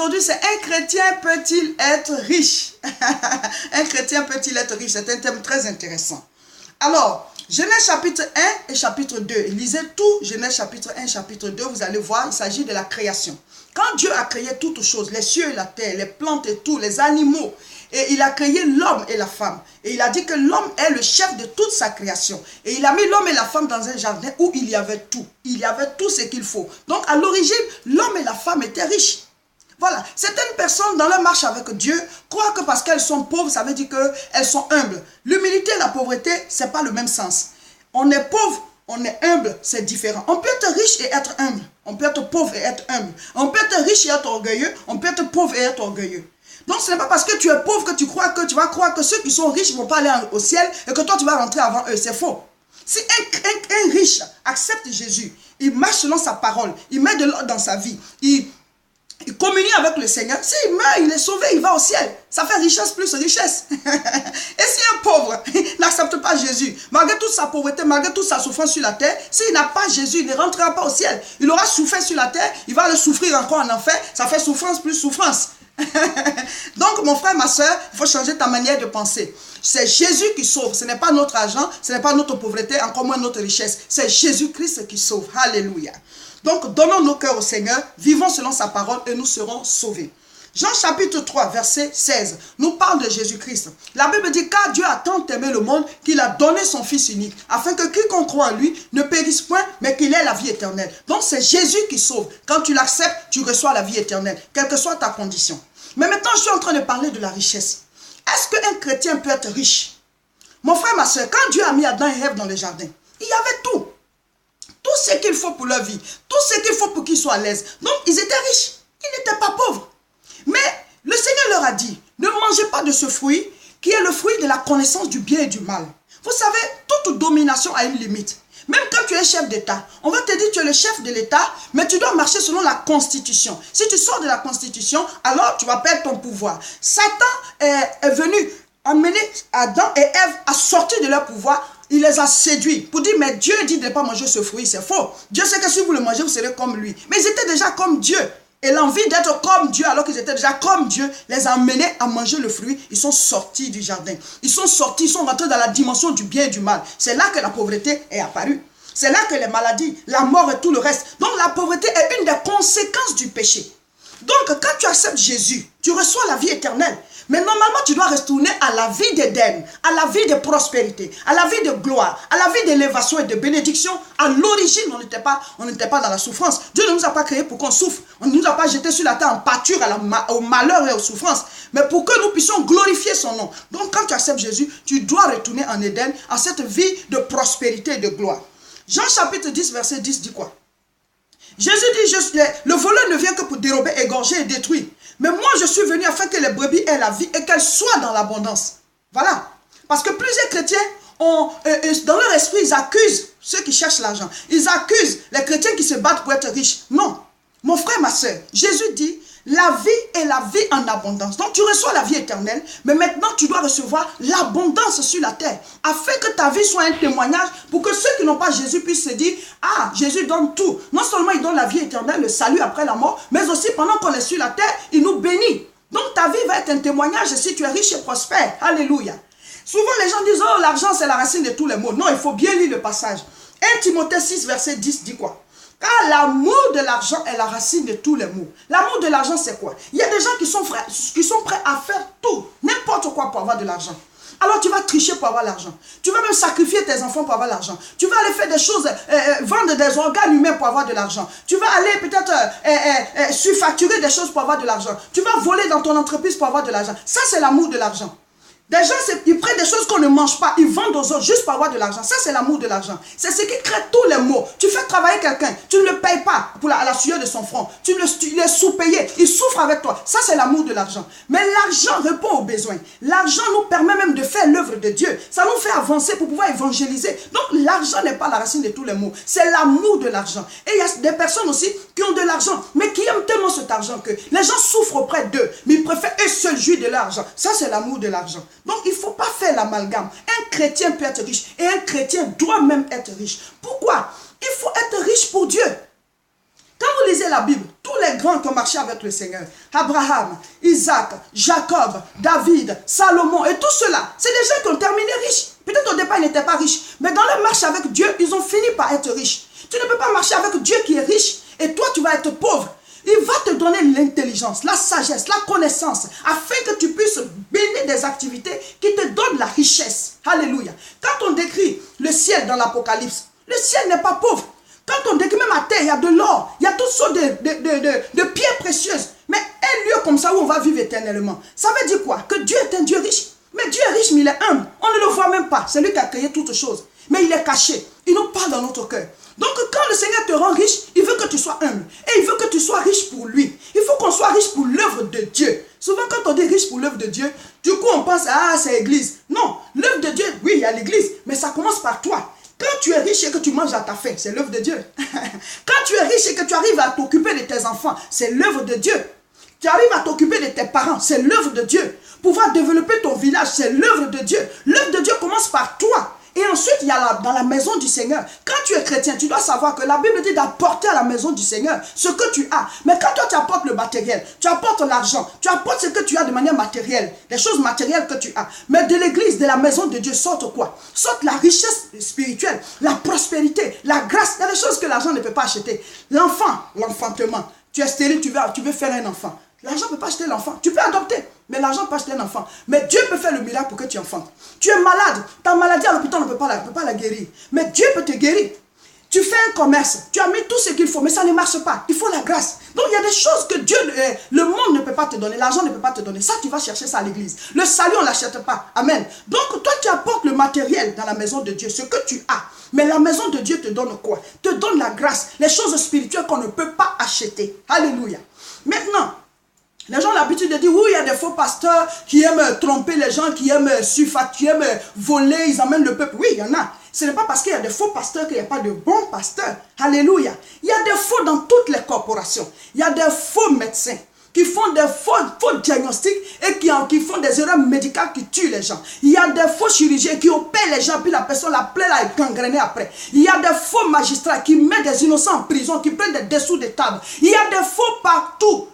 d'aujourd'hui, c'est un chrétien peut-il être riche? Un chrétien peut-il être riche? C'est un thème très intéressant. Alors, Genèse chapitre 1 et chapitre 2. Lisez tout, Genèse chapitre 1 et chapitre 2, vous allez voir, il s'agit de la création. Quand Dieu a créé toutes choses, les cieux et la terre, les plantes et tout, les animaux, et il a créé l'homme et la femme. Et il a dit que l'homme est le chef de toute sa création. Et il a mis l'homme et la femme dans un jardin où il y avait tout. Il y avait tout ce qu'il faut. Donc à l'origine, l'homme et la femme étaient riches. Voilà, certaines personnes dans leur marche avec Dieu croient que parce qu'elles sont pauvres, ça veut dire qu'elles sont humbles. L'humilité et la pauvreté, ce n'est pas le même sens. On est pauvre, on est humble, c'est différent. On peut être riche et être humble. On peut être pauvre et être humble. On peut être riche et être orgueilleux. On peut être pauvre et être orgueilleux. Donc ce n'est pas parce que tu es pauvre que tu vas croire que ceux qui sont riches ne vont pas aller au ciel et que toi tu vas rentrer avant eux. C'est faux. Si un riche accepte Jésus, il marche selon sa parole, il met de l'ordre dans sa vie, il communie avec le Seigneur. S'il meurt, il est sauvé, il va au ciel. Ça fait richesse plus richesse. Et si un pauvre n'accepte pas Jésus, malgré toute sa pauvreté, malgré toute sa souffrance sur la terre, s'il n'a pas Jésus, il ne rentrera pas au ciel. Il aura souffert sur la terre, il va le souffrir encore en enfer. Ça fait souffrance plus souffrance. Donc mon frère, ma soeur, il faut changer ta manière de penser. C'est Jésus qui sauve, ce n'est pas notre argent, ce n'est pas notre pauvreté, encore moins notre richesse. C'est Jésus-Christ qui sauve. Alléluia. Donc donnons nos cœurs au Seigneur, vivons selon sa parole et nous serons sauvés. Jean chapitre 3 verset 16 nous parle de Jésus-Christ. La Bible dit car Dieu a tant aimé le monde qu'il a donné son Fils unique afin que quiconque croit en lui ne périsse point mais qu'il ait la vie éternelle. Donc c'est Jésus qui sauve. Quand tu l'acceptes, tu reçois la vie éternelle, quelle que soit ta condition. Mais maintenant je suis en train de parler de la richesse. Est-ce qu'un chrétien peut être riche? Mon frère, ma soeur, quand Dieu a mis Adam et Ève dans le jardin, il y avait tout. Tout ce qu'il faut pour leur vie. Tout ce qu'il faut pour qu'ils soient à l'aise. Donc, ils étaient riches. Ils n'étaient pas pauvres. Mais le Seigneur leur a dit, ne mangez pas de ce fruit qui est le fruit de la connaissance du bien et du mal. Vous savez, toute domination a une limite. Même quand tu es chef d'État, on va te dire que tu es le chef de l'État, mais tu dois marcher selon la Constitution. Si tu sors de la Constitution, alors tu vas perdre ton pouvoir. Satan est venu amener Adam et Ève à sortir de leur pouvoir. Il les a séduits pour dire, mais Dieu dit de ne pas manger ce fruit, c'est faux. Dieu sait que si vous le mangez, vous serez comme lui. Mais ils étaient déjà comme Dieu. Et l'envie d'être comme Dieu, alors qu'ils étaient déjà comme Dieu, les a amenés à manger le fruit. Ils sont sortis du jardin. Ils sont sortis, ils sont rentrés dans la dimension du bien et du mal. C'est là que la pauvreté est apparue. C'est là que les maladies, la mort et tout le reste. Donc la pauvreté est une des conséquences du péché. Donc quand tu acceptes Jésus, tu reçois la vie éternelle. Mais normalement, tu dois retourner à la vie d'Éden, à la vie de prospérité, à la vie de gloire, à la vie d'élévation et de bénédiction. À l'origine, on n'était pas dans la souffrance. Dieu ne nous a pas créés pour qu'on souffre. On ne nous a pas jetés sur la terre en pâture au malheur et aux souffrances. Mais pour que nous puissions glorifier son nom. Donc quand tu acceptes Jésus, tu dois retourner en Éden, à cette vie de prospérité et de gloire. Jean chapitre 10, verset 10 dit quoi? Jésus dit, le voleur ne vient que pour dérober, égorger et détruire. Mais moi, je suis venu afin que les brebis aient la vie et qu'elles soient dans l'abondance. Voilà. Parce que plusieurs chrétiens, dans leur esprit, ils accusent ceux qui cherchent l'argent. Ils accusent les chrétiens qui se battent pour être riches. Non. Mon frère, ma soeur, Jésus dit, la vie est la vie en abondance. Donc tu reçois la vie éternelle, mais maintenant tu dois recevoir l'abondance sur la terre. Afin que ta vie soit un témoignage pour que ceux qui n'ont pas Jésus puissent se dire, ah, Jésus donne tout. Non seulement il donne la vie éternelle, le salut après la mort, mais aussi pendant qu'on est sur la terre, il nous bénit. Donc ta vie va être un témoignage si tu es riche et prospère. Alléluia. Souvent les gens disent, oh, l'argent c'est la racine de tous les maux. Non, il faut bien lire le passage. 1 Timothée 6, verset 10 dit quoi? Car l'amour de l'argent est la racine de tous les maux. L'amour de l'argent, c'est quoi? Il y a des gens qui sont prêts à faire tout, n'importe quoi pour avoir de l'argent. Alors tu vas tricher pour avoir l'argent. Tu vas même sacrifier tes enfants pour avoir l'argent. Tu vas aller faire des choses, vendre des organes humains pour avoir de l'argent. Tu vas aller peut-être surfacturer des choses pour avoir de l'argent. Tu vas voler dans ton entreprise pour avoir de l'argent. Ça, c'est l'amour de l'argent. Des gens, ils prennent des choses qu'on ne mange pas, ils vendent aux autres juste pour avoir de l'argent. Ça, c'est l'amour de l'argent. C'est ce qui crée tous les maux. Tu fais travailler quelqu'un, tu ne le payes pas pour la sueur de son front. Tu l'es sous-payé, il souffre avec toi. Ça, c'est l'amour de l'argent. Mais l'argent répond aux besoins. L'argent nous permet même de faire l'œuvre de Dieu. Ça nous fait avancer pour pouvoir évangéliser. Donc, l'argent n'est pas la racine de tous les maux. C'est l'amour de l'argent. Et il y a des personnes aussi qui ont de l'argent, mais qui aiment tellement cet argent que les gens souffrent auprès d'eux, mais ils préfèrent eux seuls jouir de l'argent. Ça, c'est l'amour de l'argent. Donc, il ne faut pas faire l'amalgame. Un chrétien peut être riche et un chrétien doit même être riche. Pourquoi? Il faut être riche pour Dieu. Quand vous lisez la Bible, tous les grands qui ont marché avec le Seigneur, Abraham, Isaac, Jacob, David, Salomon et tout cela, c'est des gens qui ont terminé riches. Peut-être au départ, ils n'étaient pas riches, mais dans leur marche avec Dieu, ils ont fini par être riches. Tu ne peux pas marcher avec Dieu qui est riche et toi, tu vas être pauvre. Il va te donner l'intelligence, la sagesse, la connaissance, afin que tu puisses mener des activités qui te donnent la richesse. Alléluia. Quand on décrit le ciel dans l'Apocalypse, le ciel n'est pas pauvre. Quand on décrit même à terre, il y a de l'or, il y a toutes sortes de pierres précieuses. Mais un lieu comme ça où on va vivre éternellement, ça veut dire quoi? Que Dieu est un Dieu riche. Mais Dieu est riche, mais il est humble. On ne le voit même pas. C'est lui qui a créé toutes choses. Mais il est caché. Il nous parle dans notre cœur. Donc quand le Seigneur te rend riche, il veut que tu sois humble. Et il veut que tu sois riche pour lui. Il faut qu'on soit riche pour l'œuvre de Dieu. Souvent quand on dit riche pour l'œuvre de Dieu, du coup on pense, ah c'est l'église. Non, l'œuvre de Dieu, oui il y a l'église, mais ça commence par toi. Quand tu es riche et que tu manges à ta faim, c'est l'œuvre de Dieu. Quand tu es riche et que tu arrives à t'occuper de tes enfants, c'est l'œuvre de Dieu. Tu arrives à t'occuper de tes parents, c'est l'œuvre de Dieu. Pouvoir développer ton village, c'est l'œuvre de Dieu. L'œuvre de Dieu commence par toi. Et ensuite, il y a dans la maison du Seigneur. Quand tu es chrétien, tu dois savoir que la Bible dit d'apporter à la maison du Seigneur ce que tu as. Mais quand toi, tu apportes le matériel, tu apportes l'argent, tu apportes ce que tu as de manière matérielle, les choses matérielles que tu as. Mais de l'église, de la maison de Dieu, sortent quoi? Sortent la richesse spirituelle, la prospérité, la grâce. Il y a des choses que l'argent ne peut pas acheter. L'enfant, l'enfantement. Tu es stérile, tu veux faire un enfant. L'argent ne peut pas acheter l'enfant. Tu peux adopter, mais l'argent peut acheter un enfant. Mais Dieu peut faire le miracle pour que tu enfantes. Tu es malade, ta maladie à l'hôpital ne peut pas la guérir. Mais Dieu peut te guérir. Tu fais un commerce, tu as mis tout ce qu'il faut, mais ça ne marche pas. Il faut la grâce. Donc il y a des choses que Dieu, le monde ne peut pas te donner, l'argent ne peut pas te donner. Ça, tu vas chercher ça à l'église. Le salut, on ne l'achète pas. Amen. Donc toi, tu apportes le matériel dans la maison de Dieu, ce que tu as. Mais la maison de Dieu te donne quoi? Te donne la grâce, les choses spirituelles qu'on ne peut pas acheter. Alléluia. Maintenant, les gens ont l'habitude de dire, oui, il y a des faux pasteurs qui aiment tromper les gens, qui aiment qui aiment voler, ils amènent le peuple. Oui, il y en a. Ce n'est pas parce qu'il y a des faux pasteurs qu'il n'y a pas de bons pasteurs. Alléluia. Il y a des faux dans toutes les corporations. Il y a des faux médecins qui font des faux diagnostics et qui font des erreurs médicales qui tuent les gens. Il y a des faux chirurgiens qui opèrent les gens, puis la personne, la plaie là est gangrénée après. Il y a des faux magistrats qui mettent des innocents en prison, qui prennent des dessous des tables. Il y a des faux partout.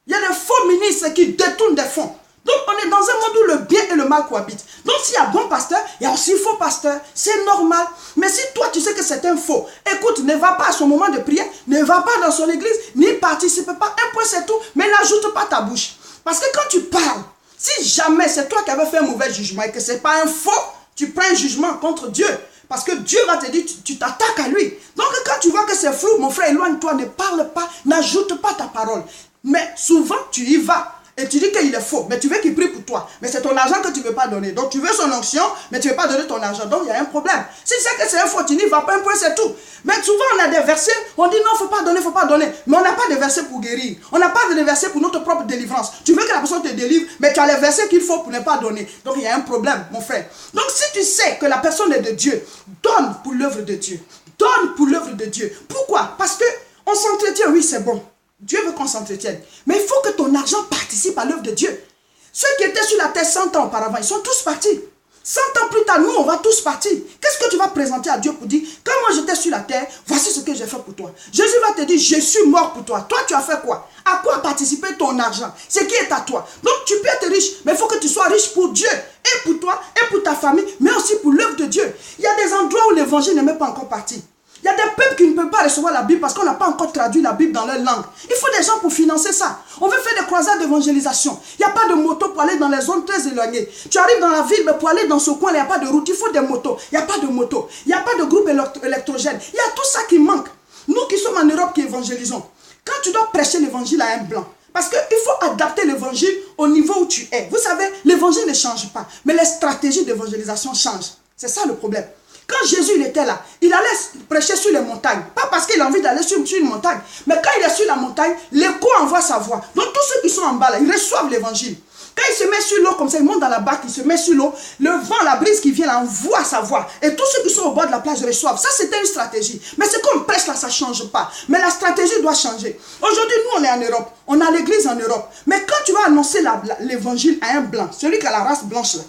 Il y a des faux ministres qui détournent des fonds. Donc on est dans un monde où le bien et le mal cohabitent. Donc s'il y a bon pasteur, il y a aussi faux pasteur. C'est normal. Mais si toi tu sais que c'est un faux, écoute, ne va pas à son moment de prière, ne va pas dans son église, n'y participe pas. Un point c'est tout. Mais n'ajoute pas ta bouche. Parce que quand tu parles, si jamais c'est toi qui avais fait un mauvais jugement et que ce n'est pas un faux, tu prends un jugement contre Dieu. Parce que Dieu va te dire, tu t'attaques à lui. Donc quand tu vois que c'est flou, mon frère, éloigne-toi, ne parle pas, n'ajoute pas ta parole. Mais souvent, tu y vas et tu dis qu'il est faux, mais tu veux qu'il prie pour toi. Mais c'est ton argent que tu ne veux pas donner. Donc tu veux son onction, mais tu ne veux pas donner ton argent. Donc il y a un problème. Si tu sais que c'est un faux, tu n'y vas pas, un point, c'est tout. Mais souvent, on a des versets, on dit non, il ne faut pas donner, il ne faut pas donner. Mais on n'a pas de versets pour guérir. On n'a pas de versets pour notre propre délivrance. Tu veux que la personne te délivre, mais tu as les versets qu'il faut pour ne pas donner. Donc il y a un problème, mon frère. Donc si tu sais que la personne est de Dieu, donne pour l'œuvre de Dieu. Donne pour l'œuvre de Dieu. Pourquoi? Parce qu'on s'entretient, oui, c'est bon. Dieu veut qu'on s'entretienne. Mais il faut que ton argent participe à l'œuvre de Dieu. Ceux qui étaient sur la terre 100 ans auparavant, ils sont tous partis. 100 ans plus tard, nous, on va tous partir. Qu'est-ce que tu vas présenter à Dieu pour dire, quand moi j'étais sur la terre, voici ce que j'ai fait pour toi. Jésus va te dire, je suis mort pour toi. Toi, tu as fait quoi? À quoi a participé ton argent? Ce qui est à toi. Donc, tu peux être riche, mais il faut que tu sois riche pour Dieu. Et pour toi, et pour ta famille, mais aussi pour l'œuvre de Dieu. Il y a des endroits où l'évangile n'est même pas encore parti. Il y a des peuples qui ne peuvent pas recevoir la Bible parce qu'on n'a pas encore traduit la Bible dans leur langue. Il faut des gens pour financer ça. On veut faire des croisades d'évangélisation. Il n'y a pas de moto pour aller dans les zones très éloignées. Tu arrives dans la ville, mais pour aller dans ce coin, il n'y a pas de route. Il faut des motos. Il n'y a pas de moto. Il n'y a pas de groupe électrogène. Il y a tout ça qui manque. Nous qui sommes en Europe qui évangélisons. Quand tu dois prêcher l'évangile à un blanc, parce qu'il faut adapter l'évangile au niveau où tu es. Vous savez, l'évangile ne change pas, mais les stratégies d'évangélisation changent. C'est ça le problème. Quand Jésus il était là, il allait prêcher sur les montagnes. Pas parce qu'il a envie d'aller sur une montagne. Mais quand il est sur la montagne, l'écho envoie sa voix. Donc tous ceux qui sont en bas là, ils reçoivent l'évangile. Quand il se met sur l'eau comme ça, il monte dans la barque, il se met sur l'eau. Le vent, la brise qui vient là, envoie sa voix. Et tous ceux qui sont au bord de la plage reçoivent. Ça, c'était une stratégie. Mais ce qu'on prêche là, ça ne change pas. Mais la stratégie doit changer. Aujourd'hui, nous, on est en Europe. On a l'église en Europe. Mais quand tu vas annoncer l'évangile à un blanc, celui qui a la race blanche là,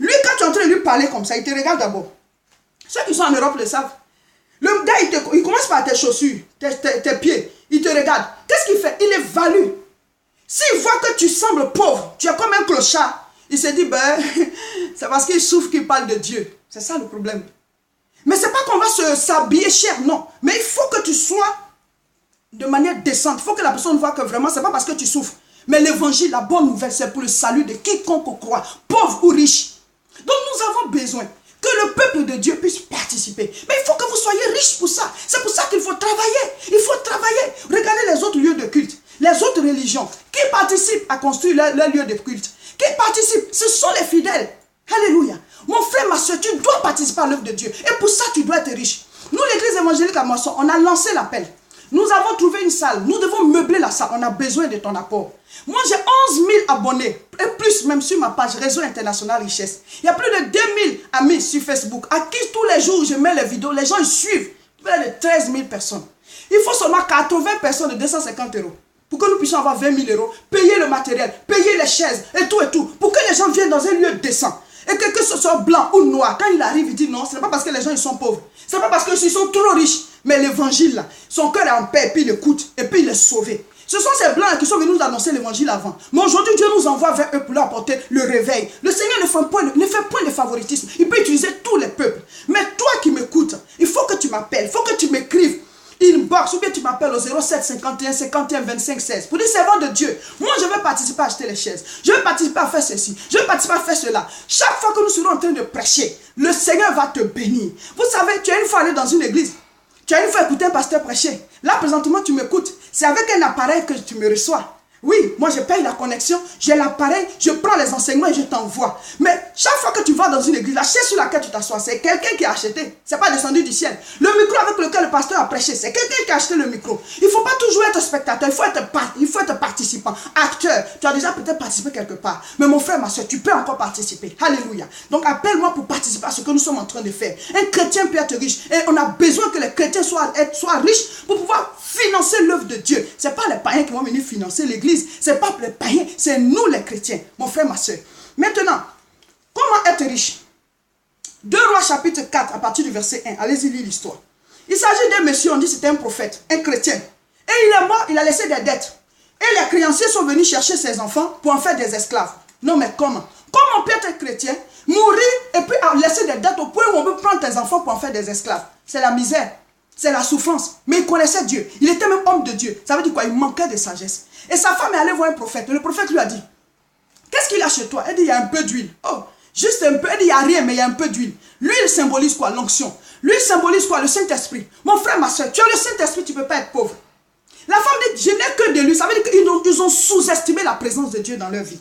lui, quand tu es en train de lui parler comme ça, il te regarde d'abord. Ceux qui sont en Europe le savent. Le gars, il commence par tes chaussures, tes pieds. Il te regarde. Qu'est-ce qu'il fait? Il évalue. S'il voit que tu sembles pauvre, tu es comme un clochard, il se dit, ben, c'est parce qu'il souffre qu'il parle de Dieu. C'est ça le problème. Mais c'est pas qu'on va s'habiller cher, non. Mais il faut que tu sois de manière décente. Il faut que la personne voit que vraiment, c'est pas parce que tu souffres. Mais l'évangile, la bonne nouvelle, c'est pour le salut de quiconque croit, pauvre ou riche. Donc nous avons besoin que le peuple de Dieu puisse participer. Mais il faut que vous soyez riches pour ça. C'est pour ça qu'il faut travailler. Il faut travailler. Regardez les autres lieux de culte, les autres religions qui participent à construire leur lieu de culte. Qui participent, ce sont les fidèles. Alléluia. Mon frère, ma soeur, tu dois participer à l'œuvre de Dieu. Et pour ça, tu dois être riche. Nous, l'église évangélique à Moisson, on a lancé l'appel. Nous avons trouvé une salle. Nous devons meubler la salle. On a besoin de ton apport. Moi, j'ai 11 000 abonnés. Et plus, même sur ma page Réseau International Richesse. Il y a plus de 2 000 amis sur Facebook. À qui tous les jours, je mets les vidéos. Les gens, ils suivent. Plus de 13 000 personnes. Il faut seulement 80 personnes de 250 euros. Pour que nous puissions avoir 20 000 euros. Payer le matériel. Payer les chaises. Et tout et tout. Pour que les gens viennent dans un lieu décent. Et que ce soit blanc ou noir. Quand il arrive, il dit non. Ce n'est pas parce que les gens, ils sont pauvres. Ce n'est pas parce qu'ils sont trop riches. Mais l'évangile, là, son cœur est en paix, et puis il écoute, et puis il est sauvé. Ce sont ces blancs qui sont venus nous annoncer l'évangile avant. Mais aujourd'hui, Dieu nous envoie vers eux pour leur apporter le réveil. Le Seigneur ne fait point de favoritisme. Il peut utiliser tous les peuples. Mais toi qui m'écoutes, il faut que tu m'appelles, il faut que tu m'écrives. Inbox, ou bien tu m'appelles au 07 51 51 25 16 pour dire servant de Dieu, moi je vais participer à acheter les chaises, je vais participer à faire ceci, je vais participer à faire cela. Chaque fois que nous serons en train de prêcher, le Seigneur va te bénir. Vous savez, tu as une fois allé dans une église, tu as une fois écouté un pasteur prêcher. Là présentement tu m'écoutes, c'est avec un appareil que tu me reçois. Oui, moi je paye la connexion, j'ai l'appareil, je prends les enseignements et je t'envoie. Mais chaque fois que tu vas dans une église, la chaise sur laquelle tu t'assois, c'est quelqu'un qui a acheté. C'est pas descendu du ciel. Le micro avec lequel le pasteur a prêché, c'est quelqu'un qui a acheté le micro. Il ne faut pas toujours être spectateur, il faut être participant, acteur. Tu as déjà peut-être participé quelque part. Mais mon frère, ma soeur, tu peux encore participer. Alléluia. Donc appelle-moi pour participer à ce que nous sommes en train de faire. Un chrétien peut être riche. Et on a besoin que les chrétiens soient riches pour pouvoir financer l'œuvre de Dieu. Ce n'est pas les païens qui vont venir financer l'église. Ce n'est pas les païens, c'est nous les chrétiens. Mon frère, ma soeur. Maintenant, comment être riche? 2 Rois chapitre 4 à partir du verset 1. Allez-y lire l'histoire. Il s'agit d'un monsieur, on dit c'était un prophète, un chrétien. Et il est mort, il a laissé des dettes. Et les créanciers sont venus chercher ses enfants pour en faire des esclaves. Non mais comment? Comment on peut être chrétien, mourir et puis laisser des dettes au point où on peut prendre tes enfants pour en faire des esclaves? C'est la misère. C'est la souffrance. Mais il connaissait Dieu. Il était même homme de Dieu. Ça veut dire quoi? Il manquait de sagesse. Et sa femme est allée voir un prophète. Et le prophète lui a dit, qu'est-ce qu'il a chez toi? Elle dit, il y a un peu d'huile. Oh, juste un peu. Elle dit, il n'y a rien, mais il y a un peu d'huile. L'huile symbolise quoi? L'onction. L'huile symbolise quoi? Le Saint-Esprit. Mon frère, ma soeur, tu as le Saint-Esprit, tu ne peux pas être pauvre. La femme dit, je n'ai que de l'huile. Ça veut dire qu'ils ont sous-estimé la présence de Dieu dans leur vie.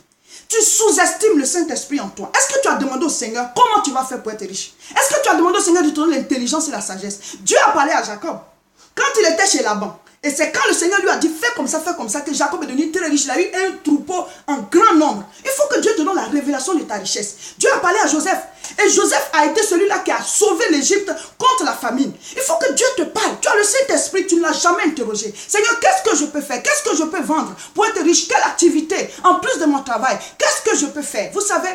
Tu sous-estimes le Saint-Esprit en toi. Est-ce que tu as demandé au Seigneur comment tu vas faire pour être riche? Est-ce que tu as demandé au Seigneur de te donner l'intelligence et la sagesse? Dieu a parlé à Jacob. Quand il était chez Laban. Et c'est quand le Seigneur lui a dit, fais comme ça, que Jacob est devenu très riche. Il a eu un troupeau en grand nombre. Il faut que Dieu te donne la révélation de ta richesse. Dieu a parlé à Joseph. Et Joseph a été celui-là qui a sauvé l'Égypte contre la famine. Il faut que Dieu te parle. Tu as le Saint-Esprit, tu ne l'as jamais interrogé. Seigneur, qu'est-ce que je peux faire? Qu'est-ce que je peux vendre pour être riche? Quelle activité? En plus de mon travail, qu'est-ce que je peux faire? Vous savez,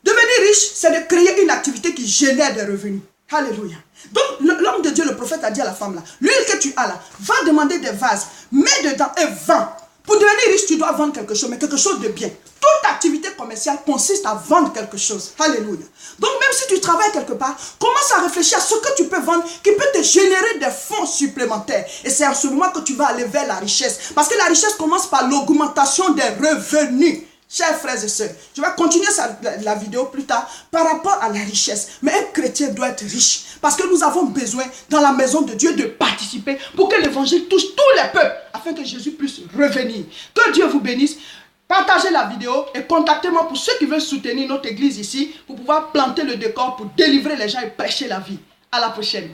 devenir riche, c'est de créer une activité qui génère des revenus. Alléluia. Donc, l'homme de Dieu, le prophète, a dit à la femme là, l'huile que tu as là, va demander des vases, mets dedans et vends. Pour devenir riche, tu dois vendre quelque chose, mais quelque chose de bien. Toute activité commerciale consiste à vendre quelque chose. Alléluia. Donc, même si tu travailles quelque part, commence à réfléchir à ce que tu peux vendre qui peut te générer des fonds supplémentaires. Et c'est à ce moment que tu vas aller vers la richesse. Parce que la richesse commence par l'augmentation des revenus. Chers frères et sœurs, je vais continuer la vidéo plus tard par rapport à la richesse. Mais un chrétien doit être riche parce que nous avons besoin dans la maison de Dieu de participer pour que l'évangile touche tous les peuples afin que Jésus puisse revenir. Que Dieu vous bénisse. Partagez la vidéo et contactez-moi pour ceux qui veulent soutenir notre église ici pour pouvoir planter le décor pour délivrer les gens et prêcher la vie. À la prochaine.